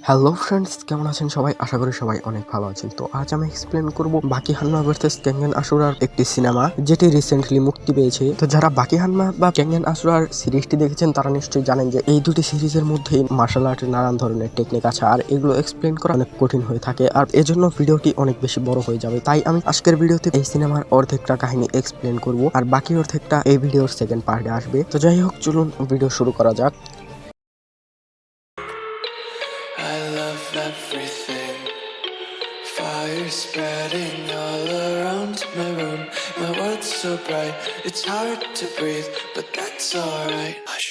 Hello friends, কেমন আছেন সবাই? আশা করি সবাই অনেক ভালো আছেন। তো আজ আমি এক্সপ্লেন করব বাকি হান্না ভার্সেস ক্যাঙ্গেন আশুরার একটি সিনেমা যেটি রিসেন্টলি মুক্তি পেয়েছে। তো যারা বাকি হান্না বা ক্যাঙ্গেন আশুরার সিরিজটি দেখেছেন তারা নিশ্চয়ই জানেন যে এই দুটি সিরিজের মধ্যে মার্শাল আর্টের নানান ধরনের টেকনিক আছে, আর এগুলো এক্সপ্লেন করা অনেক কঠিন হয়ে থাকে, আর এজন্য ভিডিওটি অনেক বেশি বড় হয়ে যাবে। তাই আমি আজকের ভিডিওতে এই সিনেমার অর্ধেকটা কাহিনী এক্সপ্লেন করব, আর বাকি অর্ধেকটা এই ভিডিওর সেকেন্ড পার্টে আসবে। তো যাই হোক, চলুন ভিডিও শুরু করা যাক। I love everything. Fire spreading all around my room. My world's so bright, it's hard to breathe, but that's alright. Hush.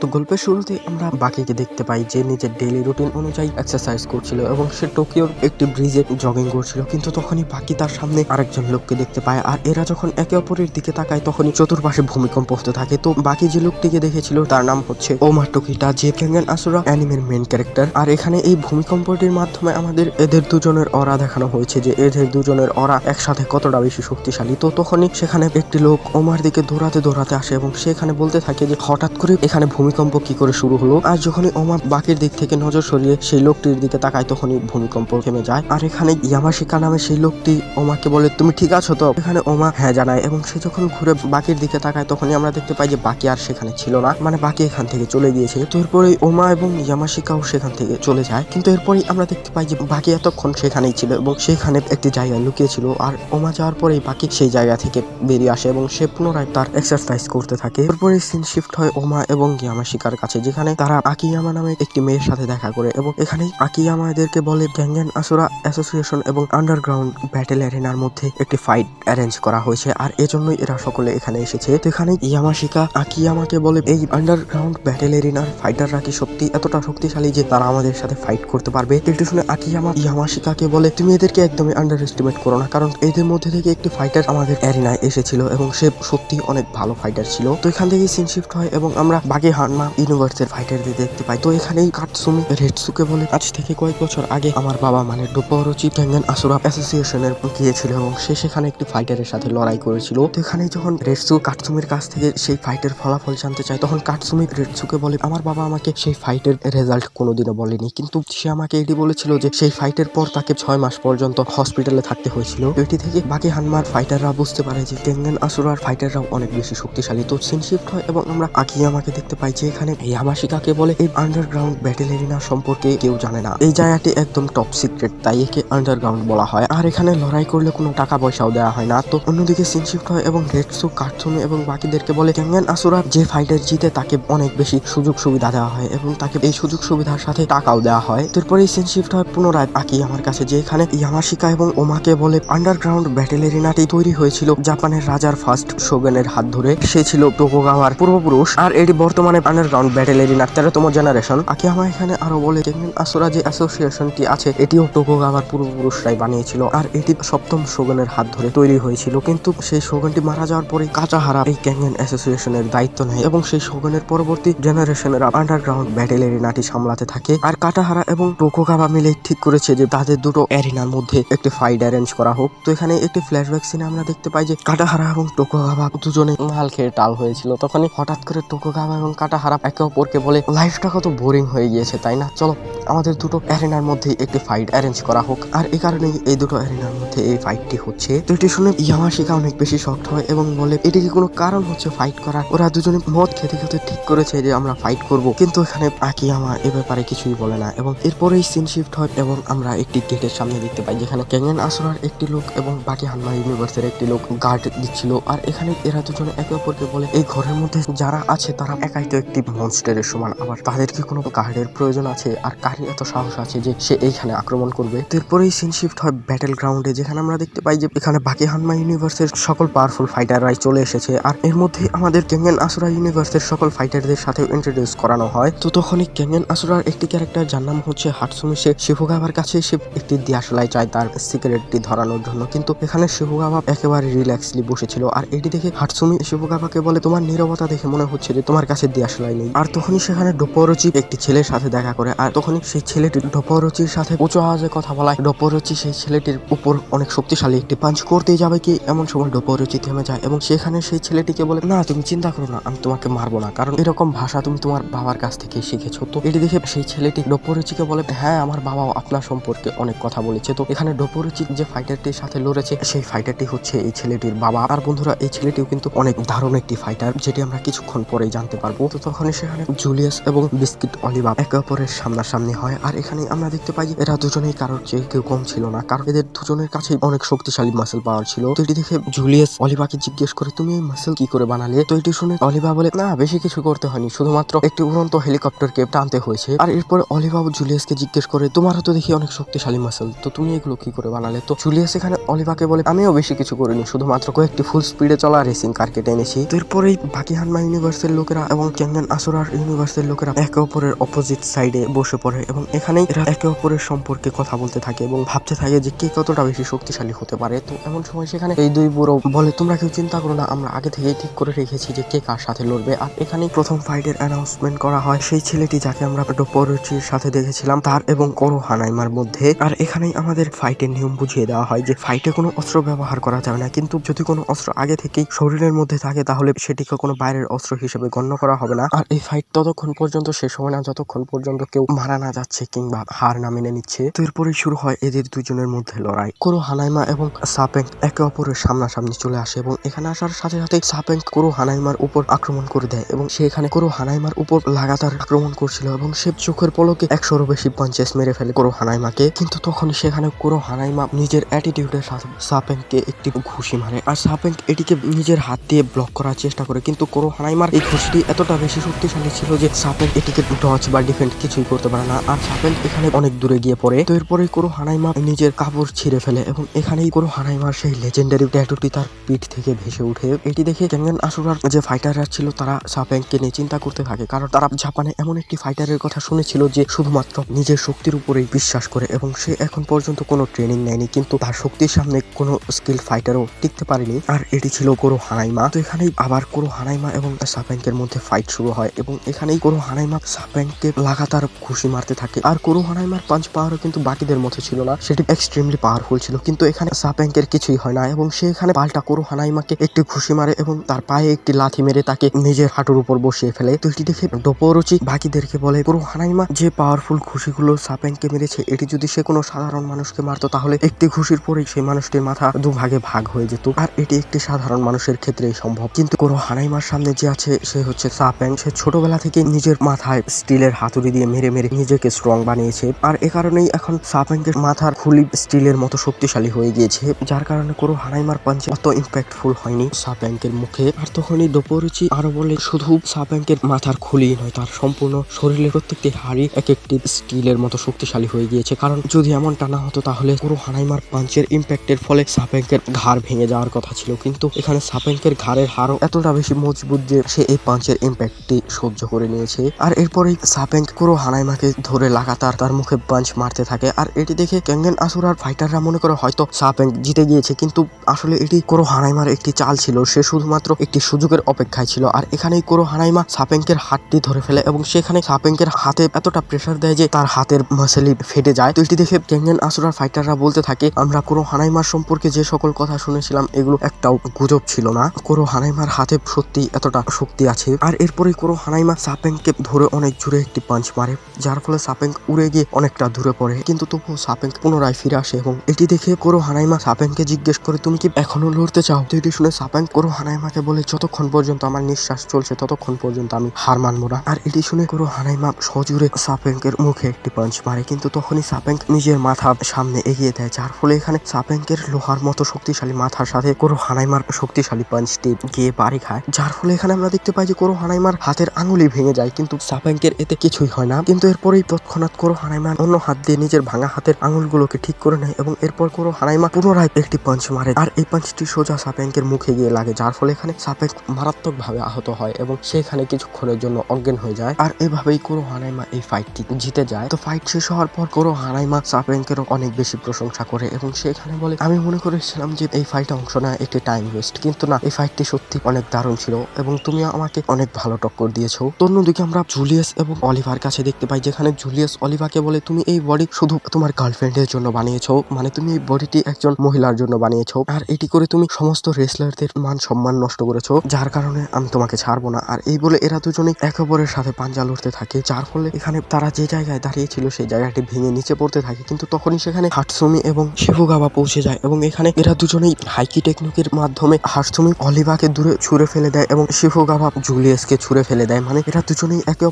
তো গল্পের শুরুতে আমরা বাকিকে দেখতে পাই যে নিজের ডেইলি রুটিন অনুযায়ী এক্সারসাইজ করছিল এবং সে টোকিওর একটি ব্রিজে জগিং করছিল, কিন্তু তখনই বাকি তার সামনে আরেকজন লোককে দেখতে পায়। আর এরা যখন একে অপরের দিকে তাকায় তখনই চতুর্পাশে ভূমিকম্প হতে থাকে। তো বাকি যে লোকটিকে দেখেছিল তার নাম হচ্ছে ওমা টোকিটা, যে ক্যাঙ্গেন আশুরা অ্যানিমের মেন ক্যারেক্টার। আর এখানে এই ভূমিকম্পটির মাধ্যমে আমাদের এদের দুজনের অরা দেখানো হয়েছে যে এদের দুজনের অরা একসাথে কতটা বেশি শক্তিশালী। তো তখনই সেখানে একটি লোক ওমার দিকে দৌড়াতে দৌড়াতে আসে এবং সেখানে বলতে থাকে যে হঠাৎ করে এখানে ভূমিকম্প কি করে শুরু হলো। আর যখনই ওমা বাকির দিক থেকে নজর সরিয়ে সেই লোকটির দিকে তাকায় তখনই ভূমিকম্প থেমে যায়। আর এখানে ইয়ামাশিকা নামে সেই লোকটি ওমাকে বলে, তুমি ঠিক আছো তো? এখানে ওমা হ্যাঁ জানায় এবং সে যখন ঘুরে বাকির দিকে তাকায় তখনই আমরা দেখতে পাই যে বাকি আর সেখানে ছিল না, মানে বাকি এখান থেকে চলে গিয়েছে। তো এরপরে ওমা এবং ইয়ামাশিকাও সেখান থেকে চলে যায়, কিন্তু এরপরেই আমরা দেখতে পাই যে বাকি এতক্ষণ সেখানেই ছিল এবং সেখানে একটি জায়গায় লুকিয়ে ছিল। আর ওমা যাওয়ার পরেই বাকি সেই জায়গা থেকে বেরিয়ে আসে এবং সে পুনরায় তার এক্সারসাইজ করতে থাকে। এরপরে সিন শিফট হয় ওমা এবং ইয়ামাশিকার কাছে, যেখানে তারা আকিয়ামা নামে একটি মেয়ের সাথে দেখা করে এবং এখানেই আকিয়ামা এদেরকে বলে ক্যাঙ্গেন আশুরা অ্যাসোসিয়েশন এবং আন্ডারগ্রাউন্ড ব্যাটেল অ্যারেনার মধ্যে একটি ফাইট অ্যারেঞ্জ করা হয়েছে, আর এজন্যই এরা সকলে এখানে এসেছে। তো এখানে ইয়ামাশিকা আকিয়ামাকে বলে, এই আন্ডারগ্রাউন্ড ব্যাটেল অ্যারেনার ফাইটাররা কি সত্যি এতটা শক্তিশালী যে তারা আমাদের সাথে ফাইট করতে পারবে? এটি শুনে আকিয়ামা ইয়ামাশিকাকে বলে, তুমি এদেরকে একদমই আন্ডার এস্টিমেট করো না, কারণ এদের মধ্যে থেকে একটি ফাইটার আমাদের অ্যারেনায় এসেছিল এবং সে সত্যি অনেক ভালো ফাইটার ছিল। তো এখান থেকে সিন শিফট হয় এবং আমরা বাকি হান্না ইউনিভার্সের ফাইটারদের দেখতে পাই। তো এখানেই কাটসুমি রেটসুকে বলে, আজ থেকে কয়েক বছর আগে আমার বাবা মানে ডোপাওরোচি ক্যাঙ্গেন আশুরা অ্যাসোসিয়েশনের গিয়েছিল এবং সে সেখানে একটি ফাইটারের সাথে লড়াই করেছিল। তো এখানে যখন রেটসু কাটসুমির কাছ থেকে সেই ফাইটের ফলাফল জানতে চায় তখন কাটসুমি রেটসুকে বলে, আমার বাবা আমাকে সেই ফাইটের রেজাল্ট কোনোদিনও বলেনি, কিন্তু সে আমাকে এটি বলেছিল যে সেই ফাইটের পর তাকে 6 মাস পর্যন্ত হসপিটালে থাকতে হয়েছিল। এটি থেকে বাকি হান্নার ফাইটাররা বুঝতে পারে যে ক্যাঙ্গেন আশুরার ফাইটাররাও অনেক বেশি শক্তিশালী। তো সিন শিফট হয় এবং আমরা আকিয়ামাকে দেখতে পাই যে এখানে ইয়ামাশিকাকে বলে, এই আন্ডারগ্রাউন্ড ব্যাটেল এরিনা সম্পর্কে কেউ জানে না, এই জায়গাটি একদম টপ সিক্রেট, তাই একে আন্ডারগ্রাউন্ড বলা হয়, আর এখানে লড়াই করলে কোনো টাকা পয়সাও দেওয়া হয় না। তো অন্যদিকে সিন শিফট হয় এবং রেটসু কাটসুমি এবং বাকিদেরকে বলে, ক্যাঙ্গেন আশুরার যে ফাইটার জিতে তাকে অনেক বেশি সুযোগ সুবিধা দেওয়া হয় এবং তাকে এই সুযোগ সুবিধার সাথে টাকাও দেওয়া হয়। তারপরে সিন শিফট হয় পুনরায় আকিয়ামার কাছে, যে এখানে ইয়ামাশিকা এবং ওমাকে বলে, আন্ডারগ্রাউন্ড ব্যাটেল এরিনাটি তৈরি হয়েছিল জাপানের রাজার ফার্স্ট শোগুনের হাত ধরে, সে ছিল টোকুগাওয়ার পূর্বপুরুষ, আর এটি বর্তমানে আন্ডারগ্রাউন্ড ব্যাটেল এরিনার 13তম জেনারেশন। আকিয়ামা এখানে আরো বলে, ক্যাঙ্গেন আশুরা যে অ্যাসোসিয়েশনটি আছে এটিও টোকুগাওয়ার পূর্বপুরুষরাই বানিয়েছিল, আর এটি সপ্তম শোগুনের হাত ধরে তৈরি হয়েছিল, কিন্তু সেই শোগুনটি মারা যাওয়ার পরে কাচাহারা এই ক্যাঙ্গেন অ্যাসোসিয়েশনের দায়িত্ব নেয় এবং সেই শোগুনের পরবর্তী জেনারেশনের আন্ডারগ্রাউন্ড ব্যাটেল এরিনাটি সামলাতে থাকে। আর কাটাহারা এবং টোকুগাওয়া মিলে ঠিক করেছে যে তাদের দুটো এরিনার মধ্যে একটি ফাইট অ্যারেঞ্জ করা হোক। তো এখানে একটি ফ্ল্যাশব্যাক সিনে আমরা দেখতে পাই যে কাটাহারা এবং টোকুগাওয়া দুজনে মাল খেয়ে টাল হয়েছিল। তখনই হঠাৎ করে টোকুগাওয়া এবং কাটাহারা একে অপরকে বলে, লাইফটা কত বোরিং হয়ে গিয়েছে তাই না, চলো আমাদের দুটো অ্যারেনার মধ্যে একটি ফাইট অ্যারেঞ্জ করা হোক। আর এই কারণেই এই দুটো অ্যারেনার মধ্যে এই ফাইটটি হচ্ছে। তো এটি শুনে ইয়ামাশিকা অনেক বেশি শক্ট হয় এবং বলে, এটি কি কোনো কারণ হচ্ছে ফাইট করার? ওরা দুজনে মদ খেতে খেতে ঠিক করেছে যে আমরা ফাইট করব, কিন্তু এখানে আকিয়ামা এ ব্যাপারে কিছুই বলে না। এবং এরপরেই সিন শিফট হয় এবং আমরা একটি গেটের সামনে দেখতে পাই যেখানে ক্যাঙ্গেন আশুরার একটি লোক এবং বাকি হান্না ইউনিভার্সের একটি লোক গার্ড দিচ্ছিল। আর এখানে এরা দুজনে একে অপরকে বলে, এই ঘরের মধ্যে যারা আছে তারা একাই তো একটি মনস্টারের সমান, আবার তাদের কি কোনো গার্ডের প্রয়োজন আছে? আর কারই এত সাহস আছে যে সে এইখানে আক্রমণ করবে? এরপরেই সিন শিফট হয় ব্যাটেল গ্রাউন্ডে, যেখানে আমরা দেখতে পাই যে এখানে বাকি হানমা ইউনিভার্সের সকল পাওয়ারফুল ফাইটাররাই চলে এসেছে। আর এর মধ্যে আমাদের কেঙ্গেন আসুরা ইউনিভার্সের সকল ফাইটারদের সাথে ইন্ট্রোডিউস করানো হয়। তো তখনই কেঙ্গেন আসুরার একটি ক্যারেক্টার যার নাম হচ্ছে হাটসুমি, সে শিফুগাবার কাছে এসে একটি দিয়াশলাই চায় তার সিগারেটটি ধরানোর জন্য, কিন্তু এখানে শিফুগাবা একেবারে রিল্যাক্সলি বসেছিল। আর এটি দেখে হাটসুমি শিফুগাবাকে বলে, তোমার নীরবতা দেখে মনে হচ্ছে যে তোমার কাছে দিয়াশলাই নেই। আর তখনই সেখানে ডোপোরোচি একটি ছেলের সাথে দেখা করে, আর তখনই সেই ছেলেটি ডোপোরোচির সাথে উঁচু আওয়াজে কথা বলায় ডোপোরোচি সেই ছেলেটির উপর অনেক শক্তিশালী একটি পাঞ্চ করতে যাবে কি এমন সময় ডোপোরোচি থেমে যায় এবং সেখানে সেই ছেলেটিকে বলে, না তুমি চিন্তা করো না, আমি তোমাকে মারবো না, কারণ এরকম ভাষা তুমি তোমার বাবার কাছ থেকে শিখেছো। তো এটি দেখে সেই ছেলেটি ডোপোরোচিকে বলে, হ্যাঁ আমার বাবাও আপনার সম্পর্কে অনেক কথা বলেছে। তো এখানে ডোপোরোচি যে ফাইটারটির সাথে লড়েছে সেই ফাইটারটি হচ্ছে এই ছেলেটির বাবা। আর বন্ধুরা, এই ছেলেটিও কিন্তু অনেক দারুণ একটি ফাইটার, যেটি আমরা কিছুক্ষণ পরেই জানতে পারবো। তো তখনই সেখানে জুলিয়াস এবং বিস্কিট অলিভা একে অপরের সামনাসামনি হয়। আর এখানে আমরা দেখতে পাই এরা দুজনেই কারোর চেয়ে কেউ কম ছিল না, কারণ এদের দুজনের কাছে অনেক শক্তিশালী মাসেল পাওয়ার ছিল। তো এটি দেখে জুলিয়াস অলিভাকে জিজ্ঞেস করে, তুমি এই মাসেল কি করে বানালে? তো এটি শুনে অলিভা বলে, না বেশি কিছু করতে হয়নি, শুধুমাত্র একটি উড়ন্ত হেলিকপ্টারকে টানতে হয়েছে। আর এরপর অলিভা জুলিয়াসকে জিজ্ঞেস করে, তোমারও তো দেখি অনেক শক্তিশালী মাসেল, তো তুমি এগুলো কি করে বানালে? তো জুলিয়াস এখানে অলিভাকে বলে, আমিও বেশি কিছু করিনি, শুধুমাত্র কয়েকটি ফুল স্পিডে চলা রেসিং কার কেটে এনেছি। তো এরপরেই বাকি হানমা ইউনিভার্সের লোকেরা এবং কেঙ্গেন আসুরার ইউনিভার্সের লোকেরা একে অপরের অপোজিট সাইডে বসে পড়ে এবং এখানেই এরা একে অপরের সম্পর্কে কথা বলতে থাকে এবং ভাবতে থাকে যে কে কতটা বেশি শক্তিশালী হতে পারে। তো এমন সময় সেখানে এই দুই বুড়ো বলে, তোমরা কেউ চিন্তা করো না, আমরা আগে থেকেই ঠিক করে রেখেছি যে কে কার সাথে লড়বে। আর এখানেই প্রথম ফাইটের অ্যানাউন্সমেন্ট করা হয় সেই ছেলেটি যাকে আমরা ডোপোরোচির সাথে দেখেছিলাম তার এবং কোরো হানাইমার মধ্যে। আর এখানেই আমাদের ফাইটের নিয়ম বুঝিয়ে দেওয়া হয় যে ফাইটে কোনো অস্ত্র ব্যবহার করা যাবে না, কিন্তু যদি কোনো অস্ত্র আগে থেকেই শরীরের মধ্যে থাকে তাহলে সেটিকে কোনো বাইরের অস্ত্র হিসেবে গণ্য করা হবে না। আর এই ফাইট ততক্ষণ পর্যন্ত শেষ হবে না যতক্ষণ পর্যন্ত কেউ মারা না যাচ্ছে কিংবা হার না মেনে নিচ্ছে। তো এরপরেই শুরু হয় এদের দুজনের মধ্যে লড়াই। কোরো হানাইমা এবং সাপেং একে অপরের সামনাসামনি চলে আসে এবং এখানে আসার সাথে সাথে সাপেং কোরো হানাইমার উপর আক্রমণ করে দেয় এবং সে এখানে কোরো হানাইমার উপর লাগাতার আক্রমণ করছিল এবং সে চোখের পলকে 100-এরও বেশি পাঞ্চেস মেরে ফেলে কোরো হানাইমাকে। কিন্তু তখন সেখানে কোরো হানাইমা নিজের অ্যাটিটিউডের সাথে সাপেংকে একটি ঘুষি মারে আর সাপেং এটিকে নিজের হাত দিয়ে ব্লক করার চেষ্টা করে, কিন্তু কোরো হানাইমার এই ঘুষিটি এতটা বেশি শক্তিশালী ছিল যে সাপেং এটিকে ডজ বা ডিফেন্ড কিছুই করতে পারে না। আর সাপেং এখানে অনেক দূরে গিয়ে পড়ে। তো এরপরেই কোরো হানাইমা নিজের কাপড় ছিঁড়ে ফেলে এবং এখানেই কোরো হানাইমার সেই লেজেন্ডারি ট্যাটুটি তার পিঠ থেকে ভেসে ওঠে। এটি দেখে কেঙ্গেন আসুরার যে ফাইটাররা ছিল তারা সাপেংকে নিয়ে চিন্তা করতে থাকে, কারণ তারা জাপানে এমন একটি ফাইটারের কথা শুনেছিল যে শুধুমাত্র নিজের শক্তির উপরেই বিশ্বাস করে এবং সে এখন পর্যন্ত কোনো ট্রেনিং নেয়নি, কিন্তু তার শক্তির সামনে কোনো স্কিল ফাইটারও টিকতে পারেনি। আর এটি ছিল কোরো হানাইমা। তো এখানেই আবার কোরো হানাইমা এবং সাপেংকের মধ্যে ফাইট শুরু হয় এবং এখানেই কোরো হানাইমা সাপেংকে লাগাতার ঘুষি মারতে থাকে। আর কোরো হানাইমার পাঞ্চ পাওয়ারও কিন্তু বাকিদের মতো ছিল না, সেটি এক্সট্রিমলি পাওয়ারফুল ছিল, কিন্তু এখানে সাপেংকের কিছুই হয় না এবং সে এখানে পাল্টা কোরো হানাইমাকে একটি ঘুষি মারে এবং তার পায়ে একটি লাথি মেরে তাকে নিজের হাঁটুর উপর বসিয়ে ফেলে। তো এটি দেখে ডোপোরোচি বাকিদেরকে বলে, কোরো হানাইমা যে পাওয়ারফুল ঘুষিগুলো সাপেংকে মেরেছে এটি যদি সে কোনো সাধারণ মানুষকে মারতো তাহলে একটি ঘুষির পরেই সেই মানুষটির মাথা দুভাগে ভাগ হয়ে যেত, আর এটি একটি সাধারণ মানুষের ক্ষেত্রেই সম্ভব। কিন্তু কোরো হানাইমার সামনে যে আছে সে হচ্ছে সাপেং। সে ছোটবেলা থেকে নিজের মাথায় স্টিলের হাতুড়ি দিয়ে মেরে মেরে নিজেকে স্ট্রং বানিয়েছে, আর এ কারণেই এখন সাপেংকের মাথার খুলি স্টিলের মতো শক্তিশালী হয়ে গিয়েছে, যার কারণে কোরো হানাইমার পাঞ্চে অত ইম্প্যাক্টফুল হয়নি সাপেংকের মুখে। আর তখনই ডোপোরোচি আরো বলে, শুধু সাপেংকের মাথার খুলি নয়, তার সম্পূর্ণ শরীরের প্রত্যেকটি হাড়ি এক একটি স্টিলের মতো শক্তিশালী হয়ে গিয়েছে, কারণ যদি এমনটা না হতো তাহলে কোরো হানাইমার পাঞ্চের ইম্প্যাক্টের ফলে সাপেংকের ঘাড় ভেঙে যাওয়ার কথা ছিল, কিন্তু এখানে সাপেংকের ঘাড়ের হাড়ও এতটা বেশি মজবুত যে সে এই পাঞ্চের ইম্প্যাক্টটি সহ্য করে নিয়েছে। আর এরপরেই সাপেং কোরো হানাইমাকে ধরে লাগাতার তার মুখে পাঞ্চ মারতে থাকে। আর এটি দেখে কেঙ্গেন আসুরার ফাইটাররা মনে করে হয়তো সাপেং জিতে গিয়েছে, কিন্তু আসলে এটি কোরো হানাইমার একটি চাল ছিল, সে শুধুমাত্র একটি সুযোগের অপেক্ষায় ছিল। আর এখানেই কোরো হানাইমা সাপেংকের হাতটি ধরে ফেলে এবং সেখানে সাপেংকের হাতে এতটা প্রেসার দেয় যে তার হাতের মাসেলই ফেটে যায়। তো এটি দেখে কেঙ্গেন আসুরার ফাইটাররা বলতে থাকে, আমরা কোরো হানাইমার সম্পর্কে যে সকল কথা শুনেছিলাম এগুলো একটাও গুজব ছিল না, কোরো হানাইমার হাতে সত্যি এতটা শক্তি আছে। আর এরপরে কোরো হানাইমা সাপেংকে ধরে অনেক জোরে একটি পাঞ্চ মারে, যার ফলে সাপেং উড়ে গিয়ে অনেকটা দূরে পড়ে, কিন্তু তবুও সাপেং পুনরায় ফিরে আসে এবং এটি দেখে কোরো হানাইমা সাপেংকে জিজ্ঞেস করে, তুমি কি এখনো লড়তে চাও? তো এটি শুনে সাপেং কোরো হানাইমাকে বলে, যতক্ষণ পর্যন্ত আমার নিঃশ্বাস চলছে ততক্ষণ পর্যন্ত আমি হার মানবো না। আর এটি শুনে কোরো হানাইমা সজোরে সাপেংকের মুখে একটি পাঞ্চ মারে, কিন্তু তখনই সাপেং নিজের মাথা সামনে এগিয়ে দেয়, যার ফলে এখানে সাপেংকের লোহার মতো শক্তিশালী মাথার সাথে কোরো হানাইমার শক্তিশালী পাঞ্চটি গিয়ে বাড়ি খায়, যার ফলে এখানে আমরা দেখতে পাই যে কোরো হানাইমা হানাইমার হাতের আঙুলই ভেঙে যায়, কিন্তু সাপেঙ্কের এতে কিছুই হয় না। কিন্তু এরপরেই তৎক্ষণাৎ কোরো হানাইমা অন্য হাত দিয়ে নিজের ভাঙা হাতের আঙুলগুলোকে ঠিক করে নেয় এবং এরপর কোরো হানাইমা পুনরায় একটি পাঞ্চ মারে, আর এই পাঞ্চটি সোজা সাপেঙ্কের মুখে গিয়ে লাগে, যার ফলে এখানে সাপেঙ্ক মারাত্মকভাবে আহত হয় এবং সেখানে কিছুক্ষণের জন্য অজ্ঞান হয়ে যায়। আর এভাবেই কোরো হানাইমা এই ফাইটটি জিতে যায়। তো ফাইট শেষ হওয়ার পর কোরো হানাইমা সাপেঙ্কেরও অনেক বেশি প্রশংসা করে এবং সেখানে বলে, আমি মনে করেছিলাম যে এই ফাইটে অংশ নেওয়া একটি টাইম ওয়েস্ট, কিন্তু না, এই ফাইটটি সত্যি অনেক দারুণ ছিল এবং তুমি আমাকে অনেক ভালো টক্কর দিয়েছো। তো অন্যদিকে আমরা জুলিয়াস এবং অলিভার কাছে দেখতে পাই, যেখানে জুলিয়াস অলিভারকে বলে, তুমি এই বডি শুধু তোমার গার্লফ্রেন্ডের জন্য বানিয়েছো, মানে তুমি এই বডিটি একজন মহিলার জন্য বানিয়েছো, আর এটি করে তুমি সমস্ত রেসলারদের মান সম্মান নষ্ট করেছো, যার কারণে আমি তোমাকে ছাড়বো না। আর এই বলে এরা দুজনেই একে অপরের সাথে পাঞ্জা লড়তে থাকে, যার ফলে এখানে তারা যে জায়গায় দাঁড়িয়েছিল সেই জায়গাটি ভেঙে নিচে পড়তে থাকে। কিন্তু তখনই সেখানে হাটসুমি এবং শিফুগাওয়া পৌঁছে যায় এবং এখানে এরা দুজনেই হাইকি টেকনিকের মাধ্যমে হাটসুমি অলিভাকে দূরে ছুঁড়ে ফেলে দেয় এবং শিফুগাওয়া জুলিয়াসকে ছুঁড়ে ফেলে দেয়। মানে এরা দুজনেই একে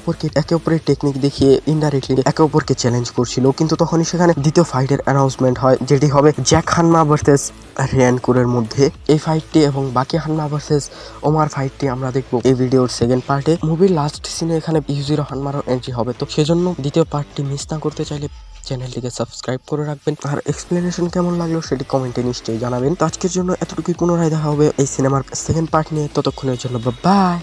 অপরের টেকনিক দেখিয়ে ইনডাইরেক্টলি একে অপরকে চ্যালেঞ্জ করছিল। কিন্তু তখনই সেখানে দ্বিতীয় ফাইটের অ্যানাউন্সমেন্ট হয়, যেটি হবে জ্যাক হানমা ভার্সেস রিয়ানকুরের মধ্যে। এই ফাইটটি এবং বাকি হানমা ভার্সেস ওমার ফাইটটি আমরা দেখবো এই ভিডিওর সেকেন্ড পার্টে। মুভির লাস্ট সিনে এখানে ইউজিরো হানমারও এন্ট্রি হবে, তো সেজন্য দ্বিতীয় পার্টটি মিস না করতে চাইলে চ্যানেলটিকে সাবস্ক্রাইব করে রাখবেন। আর এক্সপ্লেনেশন কেমন লাগলো সেটি কমেন্টে নিশ্চয়ই জানাবেন। তো আজকের জন্য এতটুকুই, পুনরায় দেখা হবে এই সিনেমার সেকেন্ড পার্ট নিয়ে। ততক্ষণের জন্য বাই।